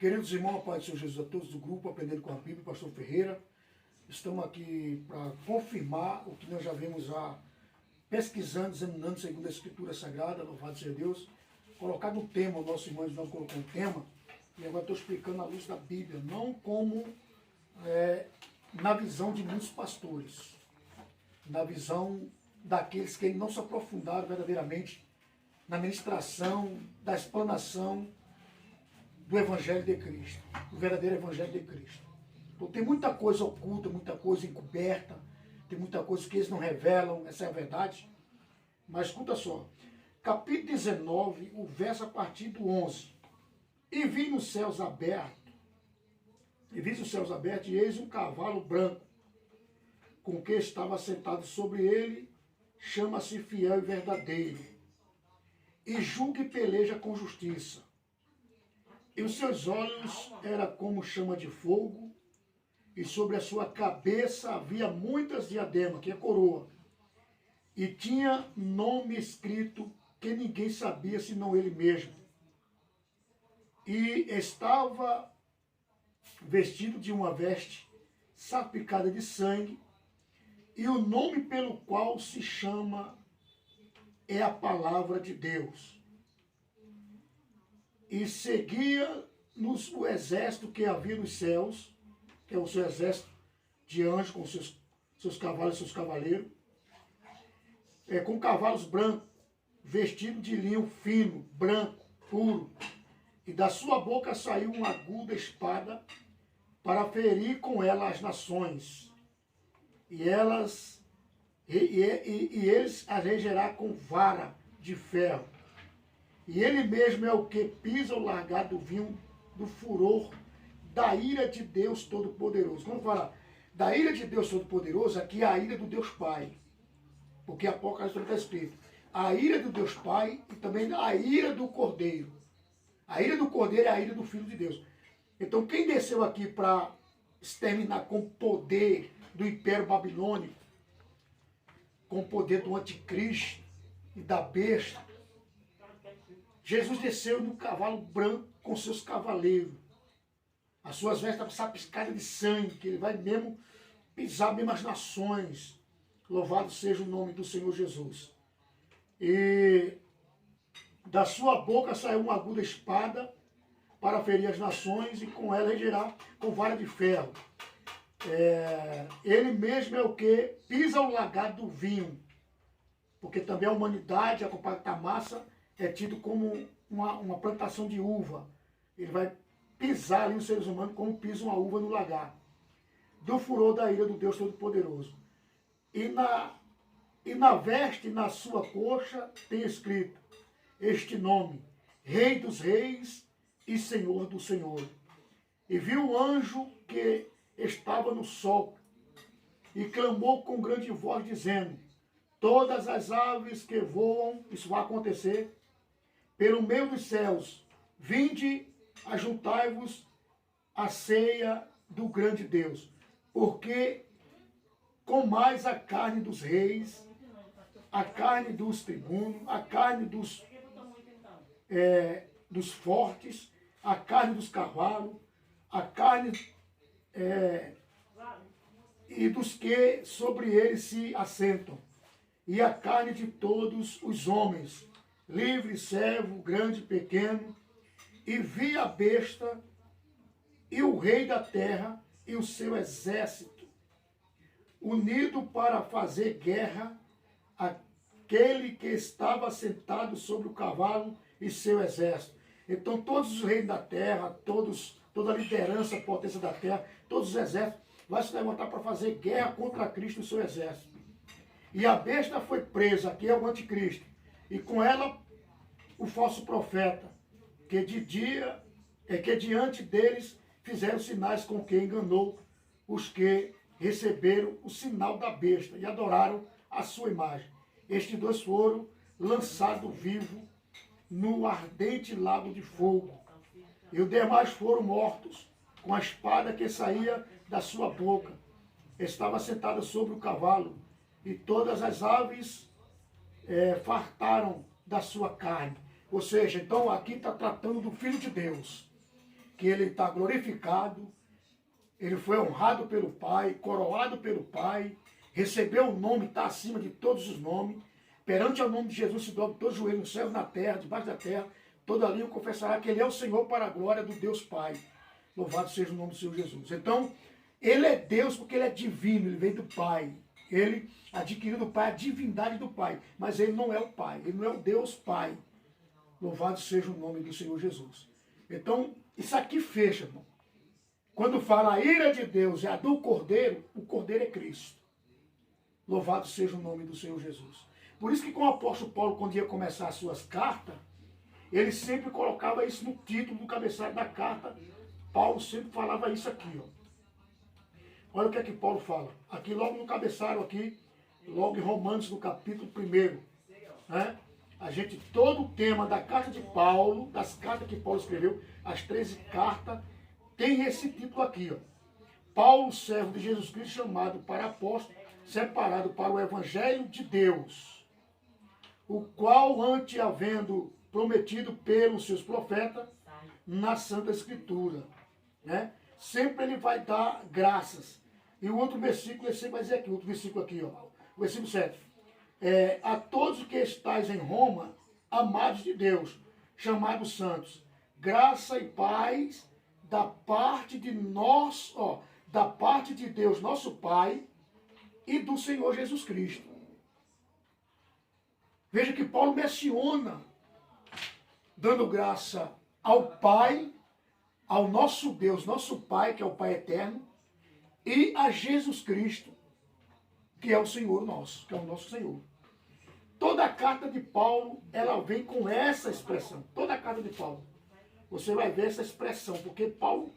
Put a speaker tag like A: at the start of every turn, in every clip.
A: Queridos irmãos, a paz do Senhor Jesus a todos do grupo Aprendendo com a Bíblia, Pastor Ferreira. Estamos aqui para confirmar o que nós já vimos pesquisando, examinando segundo a Escritura Sagrada, louvado seja Deus. Colocar no tema, o nosso irmão não colocou um tema, e agora estou explicando à luz da Bíblia, não como na visão de muitos pastores, na visão daqueles que não se aprofundaram verdadeiramente na ministração, da explanação do Evangelho de Cristo, do verdadeiro Evangelho de Cristo. Então tem muita coisa oculta, muita coisa encoberta, tem muita coisa que eles não revelam, essa é a verdade. Mas escuta só, capítulo 19, o verso a partir do 11. E vi os céus abertos, e eis um cavalo branco, com que estava sentado sobre ele, chama-se Fiel e Verdadeiro, e julga e peleja com justiça. E os seus olhos eram como chama de fogo, e sobre a sua cabeça havia muitas diademas, que é coroa, e tinha nome escrito que ninguém sabia senão ele mesmo. E estava vestido de uma veste salpicada de sangue, e o nome pelo qual se chama é a Palavra de Deus. E seguia-nos o exército que havia nos céus, que é o seu exército de anjos, com seus cavalos e seus cavaleiros, com cavalos brancos, vestidos de linho fino, branco, puro, e da sua boca saiu uma aguda espada para ferir com ela as nações, e eles a regerá com vara de ferro. E ele mesmo é o que pisa o largar do vinho do furor da ira de Deus Todo-Poderoso. Quando fala da ira de Deus Todo-Poderoso, aqui é a ira do Deus Pai. Porque Apocalipse está escrito a ira do Deus Pai e também a ira do Cordeiro. A ira do Cordeiro é a ira do Filho de Deus. Então quem desceu aqui para exterminar com o poder do Império Babilônico, com o poder do Anticristo e da besta, Jesus desceu no cavalo branco com seus cavaleiros. As suas vestes estavam salpicadas de sangue, que ele vai mesmo pisar mesmo as nações. Louvado seja o nome do Senhor Jesus. E da sua boca saiu uma aguda espada para ferir as nações, e com ela regerá com vara de ferro. Ele mesmo é o que pisa o lagar do vinho, porque também a humanidade, a compacta massa, é tido como uma plantação de uva. Ele vai pisar ali os seres humanos como pisa uma uva no lagar. Do furor da ira do Deus Todo-Poderoso. E na veste, na sua coxa, tem escrito este nome: Rei dos Reis e Senhor do Senhor. E viu o anjo que estava no sol, e clamou com grande voz, dizendo: todas as aves que voam, isso vai acontecer, pelo meio dos céus, vinde, ajuntai-vos à ceia do grande Deus, porque comais a carne dos reis, a carne dos tribunos, a carne dos fortes, a carne dos cavalos, a carne e dos que sobre eles se assentam, e a carne de todos os homens, livre, servo, grande, pequeno. E vi a besta e o rei da terra e o seu exército, unido para fazer guerra àquele que estava sentado sobre o cavalo e seu exército. Então todos os reis da terra, toda a liderança, a potência da terra, todos os exércitos, vai se levantar para fazer guerra contra Cristo e o seu exército. E a besta foi presa, que é o anticristo, e com ela o falso profeta, que diante deles fizeram sinais, com que enganou os que receberam o sinal da besta e adoraram a sua imagem. Estes dois foram lançados vivos no ardente lago de fogo, e os demais foram mortos com a espada que saía da sua boca. Estava sentada sobre o cavalo, e todas as aves fartaram da sua carne. Ou seja, então aqui está tratando do Filho de Deus, que ele está glorificado, ele foi honrado pelo Pai, coroado pelo Pai, recebeu o nome, está acima de todos os nomes. Perante ao nome de Jesus se dobra todo joelho no céu, na terra, debaixo da terra. Toda língua confessará que ele é o Senhor para a glória do Deus Pai. Louvado seja o nome do Senhor Jesus. Então, ele é Deus porque ele é divino, ele veio do Pai. Ele adquiriu do Pai a divindade do Pai. Mas ele não é o Pai, ele não é o Deus Pai. Louvado seja o nome do Senhor Jesus. Então, isso aqui fecha, irmão. Quando fala a ira de Deus e a do Cordeiro, o Cordeiro é Cristo. Louvado seja o nome do Senhor Jesus. Por isso que com o apóstolo Paulo, quando ia começar as suas cartas, ele sempre colocava isso no título do cabeçalho da carta. Paulo sempre falava isso aqui, ó. Olha o que é que Paulo fala. Aqui logo no cabeçalho, aqui, logo em Romanos, no capítulo 1. Né? A gente, todo o tema da carta de Paulo, das cartas que Paulo escreveu, as 13 cartas, tem esse título aqui, ó. Paulo, servo de Jesus Cristo, chamado para apóstolo, separado para o evangelho de Deus, o qual, antes havendo prometido pelos seus profetas, na Santa Escritura, né? Sempre ele vai dar graças. E o outro versículo, ele sempre vai dizer aqui, outro versículo aqui, ó, o versículo 7. A todos que estáis em Roma, amados de Deus, chamados santos, graça e paz da parte de nós, ó, da parte de Deus, nosso Pai, e do Senhor Jesus Cristo. Veja que Paulo menciona, dando graça ao Pai, ao nosso Deus, nosso Pai, que é o Pai eterno, e a Jesus Cristo, que é o Senhor nosso, que é o nosso Senhor. Toda a carta de Paulo, ela vem com essa expressão. Toda a carta de Paulo. Você vai ver essa expressão, porque Paulo,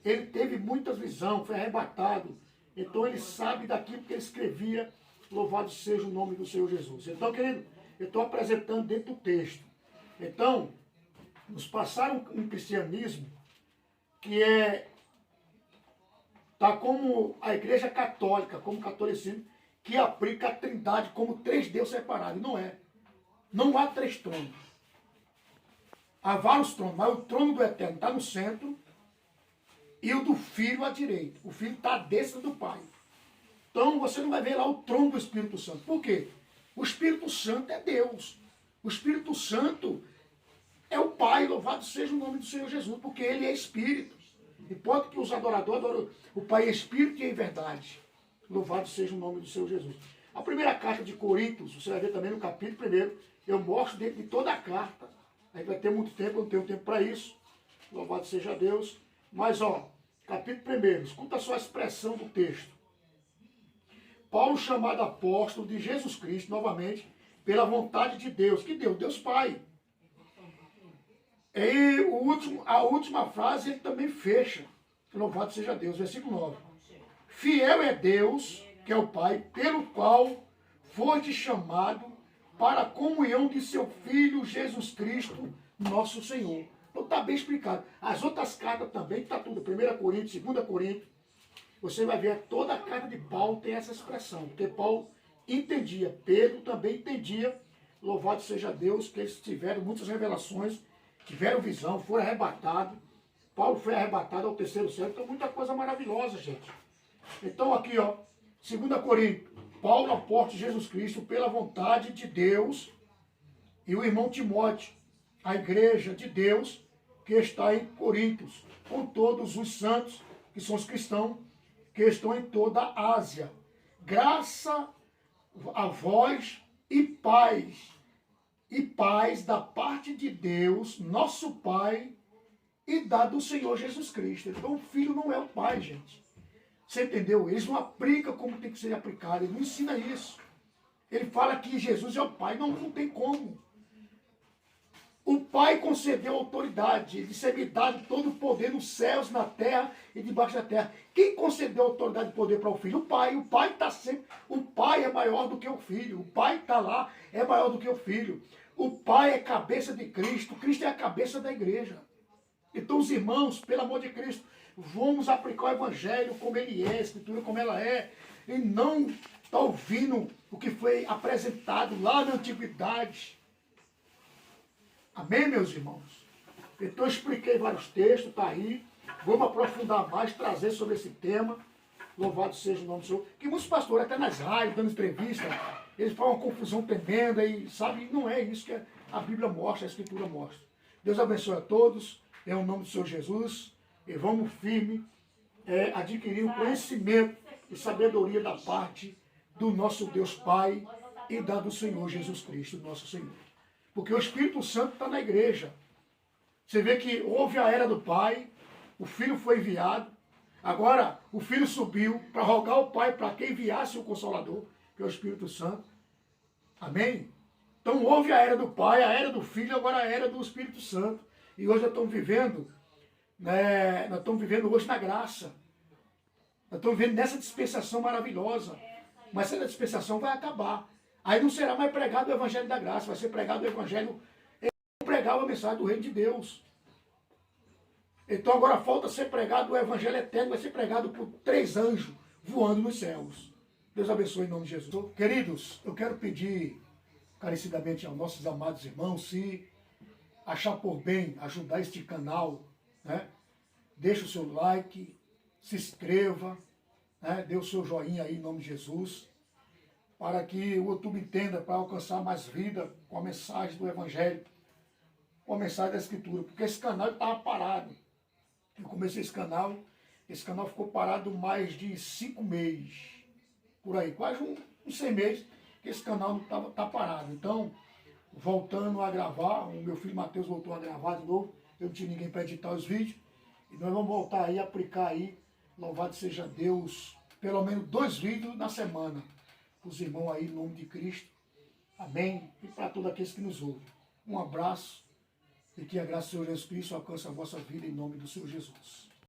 A: ele teve muitas visões, foi arrebatado. Então ele sabe daquilo que ele escrevia. Louvado seja o nome do Senhor Jesus. Então, querido, eu estou apresentando dentro do texto. Então, nos passaram um cristianismo que está como a igreja católica, como o catolicismo, que aplica a trindade como 3 deuses separados. Não é. Não há 3 tronos. Há vários tronos, mas o trono do Eterno está no centro e o do Filho à direita. O Filho está à destra do Pai. Então você não vai ver lá o trono do Espírito Santo. Por quê? O Espírito Santo é Deus. O Espírito Santo é o Pai. Louvado seja o nome do Senhor Jesus, porque Ele é Espírito. E pode que os adoradores adoram o Pai é Espírito e em verdade. Louvado seja o nome do Senhor Jesus. A primeira carta de Coríntios, você vai ver também no capítulo 1, eu mostro dentro de toda a carta. A gente vai ter muito tempo, eu não tenho tempo para isso. Louvado seja Deus. Mas, ó, capítulo 1, escuta só a expressão do texto. Paulo, chamado apóstolo de Jesus Cristo, novamente, pela vontade de Deus. Que Deus? Deus Pai. E a última frase ele também fecha. Louvado seja Deus. Versículo 9. Fiel é Deus, que é o Pai, pelo qual foste chamado para a comunhão de seu Filho Jesus Cristo, nosso Senhor. Então está bem explicado. As outras cartas também, está tudo. 1 Coríntios, 2 Coríntios. Você vai ver, toda a carta de Paulo tem essa expressão. Porque Paulo entendia. Pedro também entendia. Louvado seja Deus, que eles tiveram muitas revelações, tiveram visão, foram arrebatados. Paulo foi arrebatado ao 3º céu. Então muita coisa maravilhosa, gente. Então aqui, ó, 2 Coríntios. Paulo, apóstolo de Jesus Cristo, pela vontade de Deus, e o irmão Timóteo, a igreja de Deus, que está em Coríntios, com todos os santos, que são os cristãos, que estão em toda a Ásia. Graça a vós e paz da parte de Deus, nosso Pai, e da do Senhor Jesus Cristo. Então o Filho não é o Pai, gente. Você entendeu? Eles não aplicam como tem que ser aplicado. Ele não ensina isso. Ele fala que Jesus é o Pai. Não, não tem como. O Pai concedeu autoridade. Ele disse, me dá todo o poder nos céus, na terra e debaixo da terra. Quem concedeu autoridade e poder para o Filho? O Pai. O Pai está sempre... O Pai é maior do que o Filho. O Pai está lá, é maior do que o Filho. O Pai é cabeça de Cristo. Cristo é a cabeça da igreja. Então os irmãos, pelo amor de Cristo, vamos aplicar o Evangelho como ele é, a Escritura como ela é, e não estar ouvindo o que foi apresentado lá na Antiguidade. Amém, meus irmãos? Então eu expliquei vários textos, está aí. Vamos aprofundar mais, trazer sobre esse tema. Louvado seja o nome do Senhor. Que muitos pastores, até nas rádios, dando entrevista, eles falam uma confusão tremenda e, sabe, não é isso que a Bíblia mostra, a Escritura mostra. Deus abençoe a todos, em nome do Senhor Jesus, e vamos firme adquirir o conhecimento e sabedoria da parte do nosso Deus Pai e da do Senhor Jesus Cristo, nosso Senhor. Porque o Espírito Santo está na igreja. Você vê que houve a era do Pai, o Filho foi enviado, agora o Filho subiu para rogar ao Pai para que enviasse o Consolador, que é o Espírito Santo. Amém? Então houve a era do Pai, a era do Filho, agora a era do Espírito Santo. E hoje nós estamos vivendo, nós estamos vivendo hoje na graça. Nós estamos vivendo nessa dispensação maravilhosa. Mas essa dispensação vai acabar. Aí não será mais pregado o Evangelho da Graça, vai ser pregado o Evangelho, pregar a mensagem do Reino de Deus. Então agora falta ser pregado o Evangelho eterno, vai ser pregado por 3 anjos voando nos céus. Deus abençoe em nome de Jesus. Queridos, eu quero pedir carecidamente aos nossos amados irmãos, se achar por bem ajudar este canal, né? Deixe o seu like, se inscreva, né? Dê o seu joinha aí em nome de Jesus, para que o YouTube entenda, para alcançar mais vida com a mensagem do Evangelho, com a mensagem da Escritura, porque esse canal estava parado. Eu comecei esse canal ficou parado mais de 5 meses, por aí, quase uns 6 meses, que esse canal tá parado. Então, voltando a gravar, o meu filho Mateus voltou a gravar de novo, eu não tinha ninguém para editar os vídeos, e nós vamos voltar aí, aplicar aí, louvado seja Deus, pelo menos 2 vídeos na semana, para os irmãos aí, em nome de Cristo, amém, e para todos aqueles que nos ouvem. Um abraço, e que a graça do Senhor Jesus Cristo alcance a vossa vida em nome do Senhor Jesus.